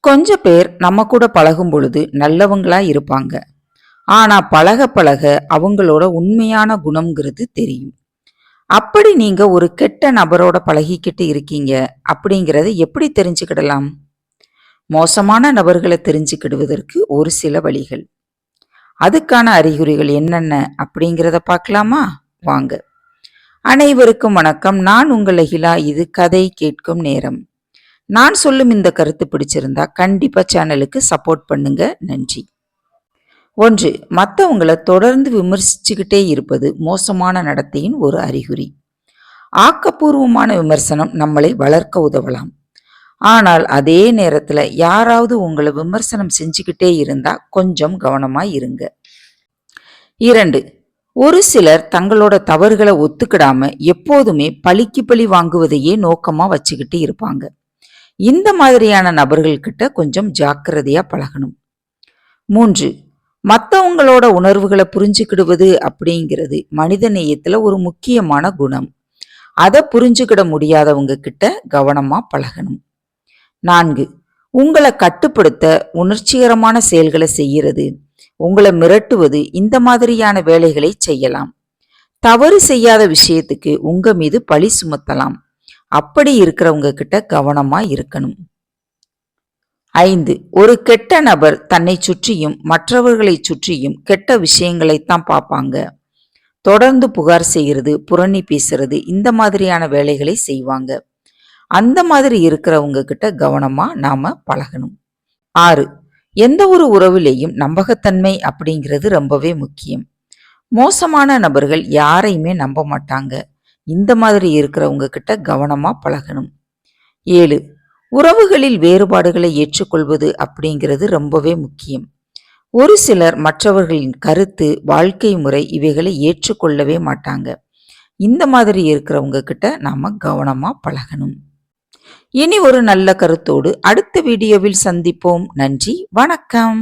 கொஞ்ச பேர் நம்ம கூட பழகும் பொழுது நல்லவங்களா இருப்பாங்க. ஆனா பழக பழக அவங்களோட உண்மையான குணம்ங்கிறது தெரியும். அப்படி நீங்க ஒரு கெட்ட நபரோட பழகிக்கிட்டு இருக்கீங்க அப்படிங்கறத எப்படி தெரிஞ்சுக்கிடலாம்? மோசமான நபர்களை தெரிஞ்சுக்கிடுவதற்கு ஒரு சில வழிகள். அதுக்கான அறிகுறிகள் என்னென்ன அப்படிங்கிறத பார்க்கலாமா? வாங்க. அனைவருக்கும் வணக்கம். நான் உங்கள் அகிலா. இது கதை கேட்கும் நேரம். நான் சொல்லும் இந்த கருத்து பிடிச்சிருந்தா கண்டிப்பா சேனலுக்கு சப்போர்ட் பண்ணுங்க. நன்றி. 1. மற்றவங்களை தொடர்ந்து விமர்சிச்சுக்கிட்டே இருப்பது மோசமான நடத்தையின் ஒரு அறிகுறி. ஆக்கப்பூர்வமான விமர்சனம் நம்மளை வளர்க்க உதவலாம். ஆனால் அதே நேரத்துல யாராவது உங்களை விமர்சனம் செஞ்சுக்கிட்டே இருந்தா கொஞ்சம் கவனமா இருங்க. 2. ஒரு சிலர் தங்களோட தவறுகளை ஒத்துக்கிடாம எப்போதுமே பழிக்கு பழி வாங்குவதையே நோக்கமா வச்சுக்கிட்டு இருப்பாங்க. இந்த மாதிரியான நபர்கள்கிட்ட கொஞ்சம் ஜாக்கிரதையா பழகணும். 3. மற்றவங்களோட உணர்வுகளை புரிஞ்சுக்கிடுவது அப்படிங்கிறது மனித நேயத்துல ஒரு முக்கியமான குணம். அதை புரிஞ்சுக்கிட முடியாதவங்க கிட்ட கவனமா பழகணும். 4. உங்களை கட்டுப்படுத்த உணர்ச்சிகரமான செயல்களை செய்யறது, உங்களை மிரட்டுவது, இந்த மாதிரியான வேலைகளை செய்யலாம். தவறு செய்யாத விஷயத்துக்கு உங்க மீது பழி சுமத்தலாம். அப்படி இருக்கிறவங்க கிட்ட கவனமா இருக்கணும். 5. ஒரு கெட்ட நபர் தன்னை சுற்றியும் மற்றவர்களை சுற்றியும் கெட்ட விஷயங்களைத்தான் பார்ப்பாங்க. தொடர்ந்து புகார் செய்கிறது, புரணி பேசுறது, இந்த மாதிரியான வேலைகளை செய்வாங்க. அந்த மாதிரி இருக்கிறவங்க கிட்ட கவனமா நாம பழகணும். 6. எந்த ஒரு உறவிலையும் நம்பகத்தன்மை அப்படிங்கிறது ரொம்பவே முக்கியம். மோசமான நபர்கள் யாரையுமே நம்ப மாட்டாங்க. இந்த மாதிரி இருக்கிறவங்க கிட்ட கவனமா பழகணும். 7. உறவுகளில் வேறுபாடுகளை ஏற்றுக்கொள்வது அப்படிங்கிறது ரொம்பவே முக்கியம். ஒரு சிலர் மற்றவர்களின் கருத்து, வாழ்க்கை முறை இவைகளை ஏற்றுக்கொள்ளவே மாட்டாங்க. இந்த மாதிரி இருக்கிறவங்க கிட்ட நாம கவனமா பழகணும். இனி ஒரு நல்ல கருத்தோடு அடுத்த வீடியோவில் சந்திப்போம். நன்றி, வணக்கம்.